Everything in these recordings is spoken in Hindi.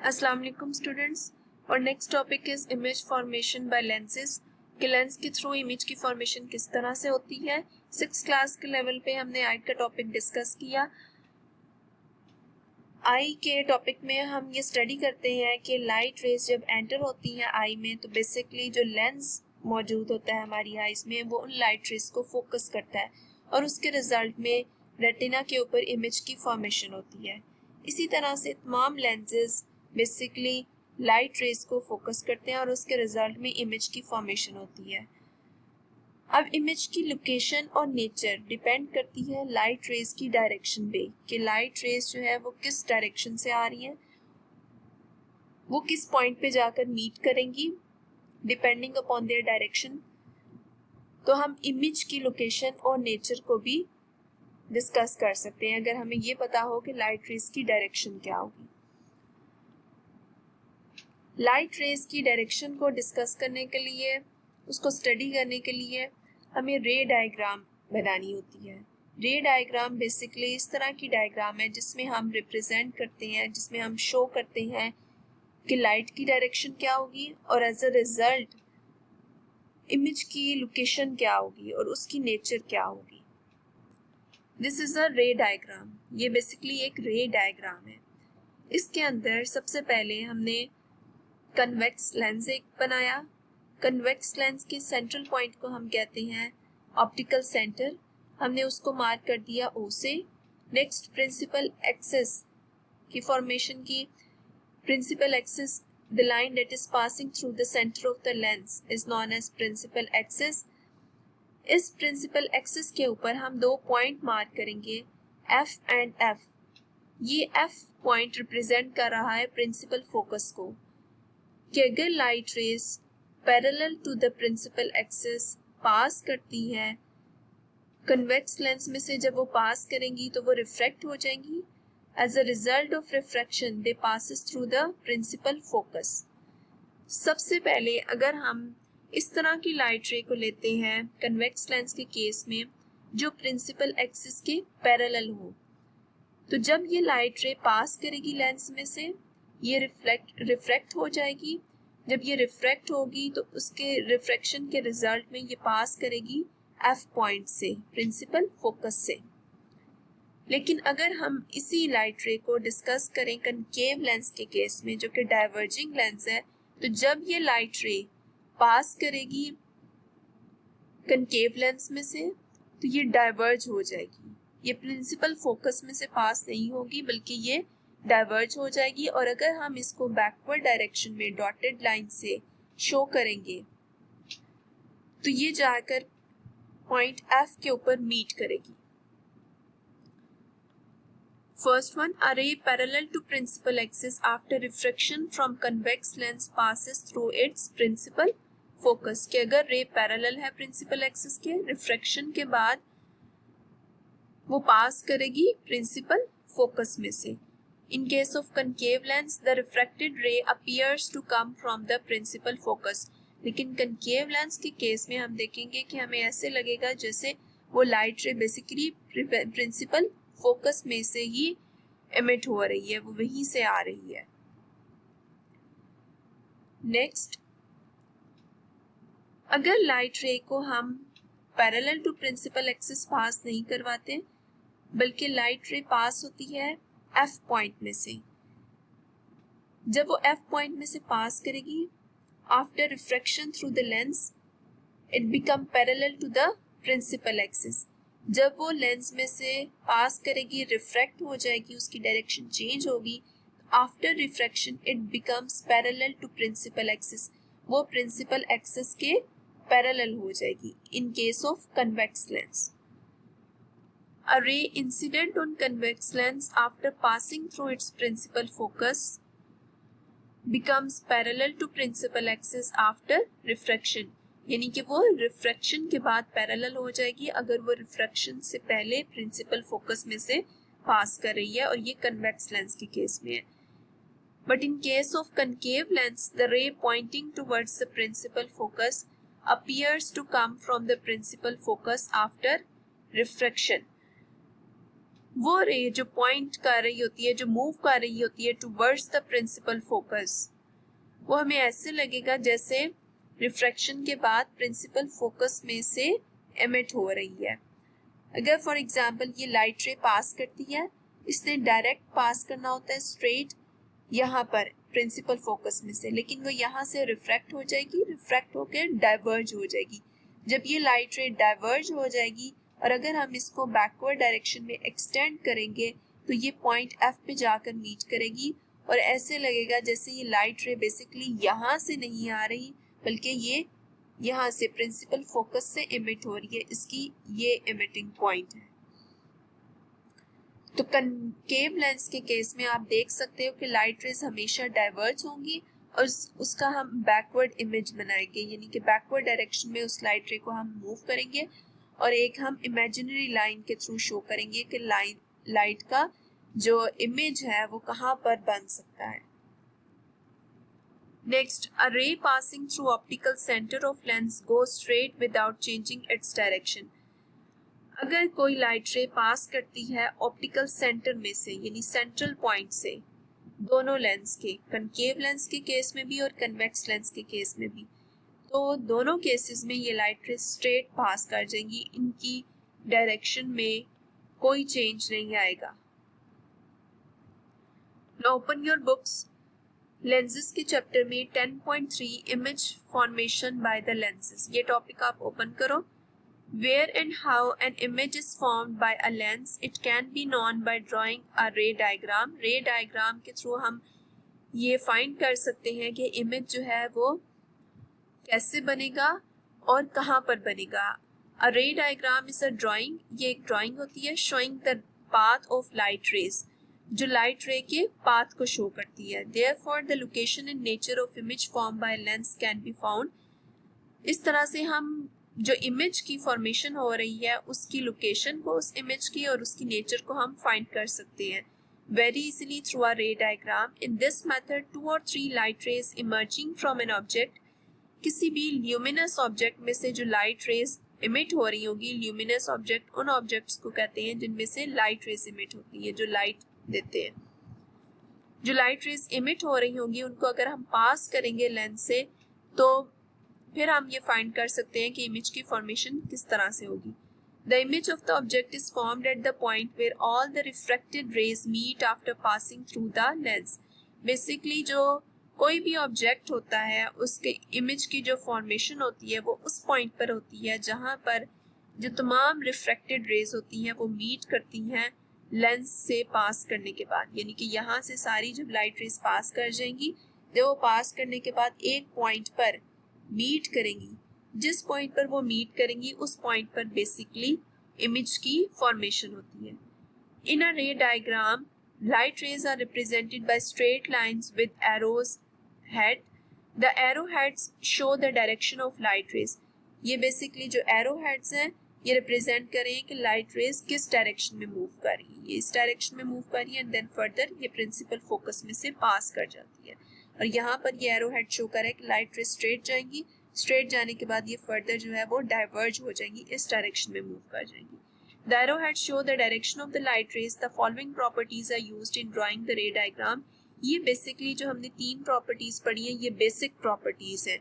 अस्सलाम वालेकुम स्टूडेंट्स। और next topic is image formation by lenses कि लेंस के थ्रू इमेज की फॉर्मेशन किस तरह से होती है। 6th क्लास के लेवल पे हमने आई का टॉपिक डिस्कस किया। आई के टॉपिक में हम ये स्टडी करते हैं कि लाइट रेज जब एंटर होती हैं आई में तो बेसिकली जो लेंस मौजूद होता है हमारी आईज में वो उन लाइट रेज को फोकस करता है और उसके रिजल्ट में रेटिना के ऊपर इमेज की फॉर्मेशन होती है। इसी तरह से तमाम लेंसेज बेसिकली लाइट रेज को फोकस करते हैं और उसके रिजल्ट में इमेज की फॉर्मेशन होती है। अब इमेज की लोकेशन और नेचर डिपेंड करती है लाइट रेज की डायरेक्शन पे कि लाइट रेज जो है वो किस डायरेक्शन से आ रही हैं, वो किस पॉइंट पे जाकर मीट करेंगी डिपेंडिंग अपॉन देयर डायरेक्शन। तो हम इमेज की लोकेशन और नेचर को भी डिस्कस कर सकते हैं अगर हमें ये पता हो कि लाइट रेज की डायरेक्शन क्या होगी। लाइट रेज की डायरेक्शन को डिस्कस करने के लिए, उसको स्टडी करने के लिए हमें रे डायग्राम बनानी होती है। रे डायग्राम बेसिकली इस तरह की डायग्राम है जिसमें हम रिप्रेजेंट करते हैं, जिसमें हम शो करते हैं कि लाइट की डायरेक्शन क्या होगी और एज अ रिजल्ट इमेज की लोकेशन क्या होगी और उसकी नेचर क्या होगी। This is a ray diagram. ये बेसिकली एक रे डायग्राम है। इसके अंदर सबसे पहले हमने कन्वेक्स लेंस एक बनाया। कन्वेक्स लेंस के सेंट्रल पॉइंट को हम कहते हैं ऑप्टिकल सेंटर। हमने उसको मार्क कर दिया O से। नेक्स्ट प्रिंसिपल एक्सिस की फॉर्मेशन की। Principal axis, the line that is passing through the centre of the lens is known as principal axis. इस प्रिंसिपल एक्सिस के ऊपर हम दो पॉइंट मार्क करेंगे F एंड F। ये F पॉइंट रिप्रेजेंट कर रहा है प्रिंसिपल फोकस को कि अगर light rays parallel to the principal axis pass करती है कन्वेक्स लेंस में से, जब वो पास करेंगी तो वो रिफ्रैक्ट हो जाएंगी। As a result of refraction they passes through the principal focus. सबसे पहले अगर हम इस तरह की लाइट रे को लेते हैं कन्वेक्स लेंस के केस में जो प्रिंसिपल एक्सिस के पैरेलल हो, तो जब ये लाइट रे पास करेगी लेंस में से ये रिफ्रैक्ट हो जाएगी। जब ये रिफ्रैक्ट होगी तो उसके रिफ्रैक्शन के रिजल्ट में ये पास करेगी F पॉइंट से, प्रिंसिपल फोकस से। लेकिन अगर हम इसी लाइट रे को डिस्कस करें कनकेव लेंस के केस में जो कि डाइवर्जिंग लेंस है, तो जब ये लाइट रे पास करेगी कनकेव लेंस में से तो ये डाइवर्ज हो जाएगी। ये प्रिंसिपल फोकस में से पास नहीं होगी बल्कि ये डाइवर्ज हो जाएगी। और अगर हम इसको बैकवर्ड डायरेक्शन में डॉटेड लाइन से शो करेंगे तो ये जाकर पॉइंट F के ऊपर मीट करेगी। First one, a ray parallel to principal axis after refraction from convex lens passes through its principal focus। कि अगर रे पैरेलल है प्रिंसिपल एक्सिस के, रिफ्रैक्शन के बाद वो पास करेगी प्रिंसिपल फोकस में से। In case of concave lens, the refracted ray appears to come from the principal focus। लेकिन concave lens के केस में हम देखेंगे कि हमें ऐसे लगेगा जैसे वो लाइट रे बेसिकली प्रिंसिपल फोकस में से ही एमिट हो रही है, वो वहीं से आ रही है। नेक्स्ट, अगर लाइट रे को हम parallel to principal axis pass नहीं करवाते बल्कि लाइट रे पास होती है F पॉइंट में से, जब वो F पॉइंट में से पास करेगी after refraction through the lens it become parallel to the principal axis. जब वो लेंस में से पास करेगी रिफ्रैक्ट हो जाएगी, उसकी डायरेक्शन चेंज होगी। After refraction it becomes parallel to principal axis, वो प्रिंसिपल एक्सिस के पैरेलल हो जाएगी in case of convex lens. A ray incident on convex lens after passing through its principal focus becomes parallel to principal axis after refraction। यानी कि वो रिफ्रैक्शन के बाद पैरेलल हो जाएगी अगर वो रिफ्रैक्शन से पहले प्रिंसिपल फोकस में से पास कर रही है, और ये कन्वेक्स लेंस के केस में है। But in case of concave lens, the ray pointing towards the principal focus appears to come from the principal focus after refraction। वो रे जो पॉइंट कर रही होती है, जो मूव कर रही होती है टुवर्ड्स द प्रिंसिपल फोकस, वो हमें ऐसे लगेगा जैसे रिफ्रैक्शन के बाद प्रिंसिपल फोकस में से एमिट हो रही है। अगर फॉर एग्जांपल ये लाइट रे पास करती है, इसने डायरेक्ट पास करना होता है स्ट्रेट यहाँ पर प्रिंसिपल फोकस में से, लेकिन वो यहाँ से रिफ्रैक्ट हो जाएगी, रिफ्रैक्ट होकर डाइवर्ज हो जाएगी। जब ये लाइट रे डाइवर्ज हो जाएगी और अगर हम इसको बैकवर्ड डायरेक्शन में एक्सटेंड करेंगे तो ये पॉइंट एफ पे जाकर मीट करेगी और ऐसे लगेगा जैसे ये लाइट रे बेसिकली यहाँ से नहीं आ रही बल्कि ये यहाँ से प्रिंसिपल फोकस से इमिट हो रही है, इसकी ये इमिटिंग पॉइंट है। तो कनकेव लेंस के केस में आप देख सकते हो कि लाइट रेज हमेशा डाइवर्ज होंगी और उसका हम बैकवर्ड इमेज बनाएंगे, यानी कि बैकवर्ड डायरेक्शन में उस लाइट रे को हम मूव करेंगे और एक हम इमेजिनरी लाइन के थ्रू शो करेंगे कि लाइट का जो इमेज है वो कहाँ पर बन सकता है। Next, a ray passing through optical center of lens goes straight without changing its direction. अगर कोई लाइट रे पास करती है ऑप्टिकल सेंटर में से यानी सेंट्रल पॉइंट से, दोनों लेंस के, कनकेव लेंस के केस में भी और कन्वेक्स लेंस के केस में भी, तो दोनों केसेस में ये लाइट रे स्ट्रेट पास कर जाएंगी, इनकी डायरेक्शन में कोई चेंज नहीं आएगा। Now open your books. Lenses के चैप्टर में 10.3 image formation by the lenses, ये टॉपिक आप ओपन करो। Where and how an image is formed by a lens, it can be known by drawing a ray diagram. ray diagram के थ्रू हम ये फाइंड कर सकते हैं कि इमेज जो है वो कैसे बनेगा और कहाँ पर बनेगा। A ray diagram is a drawing, ये एक ड्राइंग होती है showing the path of light rays, जो लाइट रे के पाथ को शो करती है। Therefore, the location and nature of image formed by lens can be found. इस तरह से हम जो इमेज की फॉर्मेशन हो रही है उसकी लोकेशन को, उस इमेज की और उसकी नेचर को हम फाइंड कर सकते हैं very easily through a ray diagram. In this method 2 or 3 light rays emerging from an object, किसी भी ल्यूमिनस ऑब्जेक्ट में से जो लाइट रेज इमिट हो रही होगी, ल्यूमिनस ऑब्जेक्ट उन ऑब्जेक्ट्स को कहते हैं जिनमें से लाइट रेज इमिट होती है, जो लाइट देते हैं। जो लाइट रेज इमिट हो रही होंगी उनको अगर हम पास करेंगे लेंस से तो फिर हम ये फाइंड कर सकते हैं कि इमेज की फॉर्मेशन किस तरह से होगी। The image of the object is formed at the point where all the reflected rays meet after passing through the lens. Basically जो कोई भी ऑब्जेक्ट होता है उसके इमेज की जो फॉर्मेशन होती है वो उस पॉइंट पर होती है जहाँ पर जो तमाम रिफ्लेक्टेड रेज होती हैं वो मीट करती हैं लेंस से पास करने के बाद, यानी कि यहाँ से सारी जब लाइट रेज पास कर जाएंगी, जब वो पास करने के बाद एक पॉइंट पर मीट करेंगी, जिस पॉइंट पर वो मीट करेंगी उस पॉइंट पर बेसिकली इमेज की फॉर्मेशन होती है। In a ray diagram light rays are represented by straight lines with arrows head. The arrow heads show the direction of light rays. ये बेसिकली जो एरो हेड्स हैं ये रिप्रेजेंट कर रहे हैं कि लाइट रेज किस डायरेक्शन में मूव कर रही है, ये इस डायरेक्शन में मूव कर रही है एंड देन फर्दर ये प्रिंसिपल फोकस में से पास कर जाती है। और यहाँ पर ये एरो हेड शो कर रहा है कि लाइट रेज स्ट्रेट जाएंगी, स्ट्रेट जाने के बाद ये फर्दर जो है वो डाइवर्ज हो जाएंगी, इस डायरेक्शन में मूव कर जाएंगी। The arrow head show the direction of the light rays. The following properties are used in drawing the ray diagram. ये बेसिकली जो हमने 3 प्रॉपर्टीज पढ़ी है ये बेसिक प्रॉपर्टीज हैं,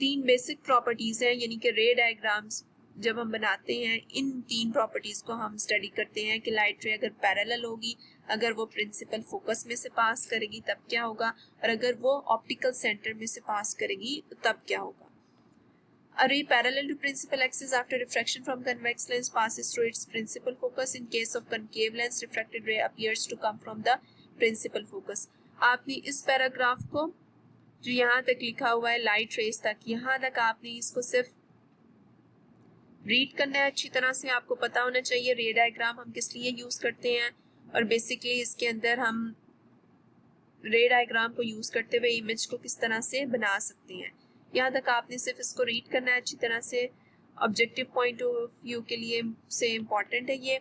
3 बेसिक प्रॉपर्टीज हैं, यानी कि रे डायग्राम्स जब हम बनाते हैं इन 3 प्रॉपर्टीज को हम स्टडी करते हैं कि लाइट रे अगर पैरेलल होगी, अगर वो प्रिंसिपल फोकस में से पास करेगी तब क्या होगा, और अगर वो ऑप्टिकल सेंटर में से पास करेगी तो तब क्या होगा। A ray parallel to principal axis after refraction from convex lens passes through its principal focus. In case of concave lens, refracted ray appears to come from the principal focus. आपने इस पैराग्राफ को जो यहाँ तक लिखा हुआ है लाइट रेज तक, यहाँ तक आपने इसको सिर्फ रीड करना है अच्छी तरह से। आपको पता होना चाहिए रे डायग्राम हम किस लिए यूज करते हैं और बेसिकली इसके अंदर हम रे डायग्राम को यूज करते हुए इमेज को किस तरह से बना सकते हैं। यहाँ तक आपने सिर्फ इसको रीड करना है अच्छी तरह से, ऑब्जेक्टिव पॉइंट ऑफ व्यू के लिए से इम्पॉर्टेंट है ये।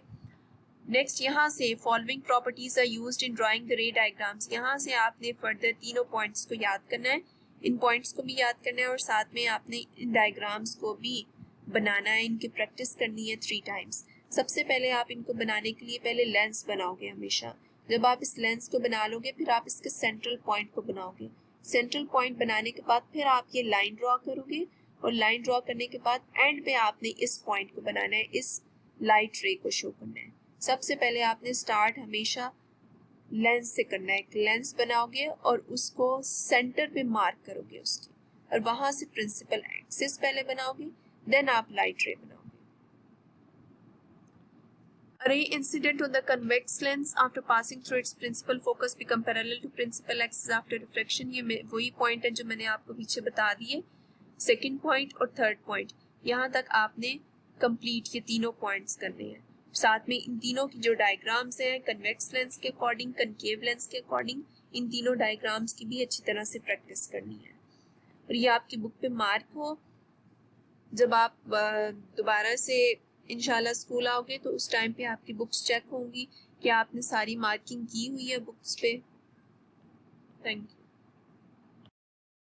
नेक्स्ट, यहाँ से following properties are used in drawing the ray diagrams. यहाँ से आपने फर्दर तीनों पॉइंट्स को याद करना है, इन पॉइंट्स को भी याद करना है और साथ में आपने इन डायग्राम्स को भी बनाना है, इनकी प्रैक्टिस करनी है 3 times। सबसे पहले आप इनको बनाने के लिए पहले लेंस बनाओगे हमेशा। जब आप इस लेंस को बना लोगे फिर आप इसके सेंट्रल पॉइंट को बनाओगे। सेंट्रल पॉइंट बनाने के बाद फिर आप ये लाइन ड्रॉ करोगे और लाइन ड्रॉ करने के बाद एंड पे आपने इस पॉइंट को बनाना है, इस लाइट रे को शो करना है। सबसे पहले आपने स्टार्ट हमेशा लेंस से करना है। एक लेंस बनाओगे और उसको सेंटर पे मार्क करोगे उसकी, और वहां से प्रिंसिपल एक्सिस पहले बनाओगे, देन आप लाइट रे बनाओगे। A ray incident on the convex lens after passing through its principal focus become parallel to principal axis after refraction। ये वही पॉइंट है जो मैंने आपको पीछे बता दिए। सेकंड पॉइंट और थर्ड पॉइंट, यहाँ तक आपने कंप्लीट ये तीनों पॉइंट्स करने हैं। साथ में इन तीनों की जो डायग्राम्स हैं कन्वेक्स लेंस के अकॉर्डिंग, कनकेव लेंस के अकॉर्डिंग, इन तीनों डायग्राम्स की भी अच्छी तरह से प्रैक्टिस करनी है। और ये आपकी बुक पे मार्क हो। जब आप दोबारा से इंशाल्लाह स्कूल आओगे तो उस टाइम पे आपकी बुक्स चेक होंगी कि आपने सारी मार्किंग की हुई है बुक्स पे। Thank you.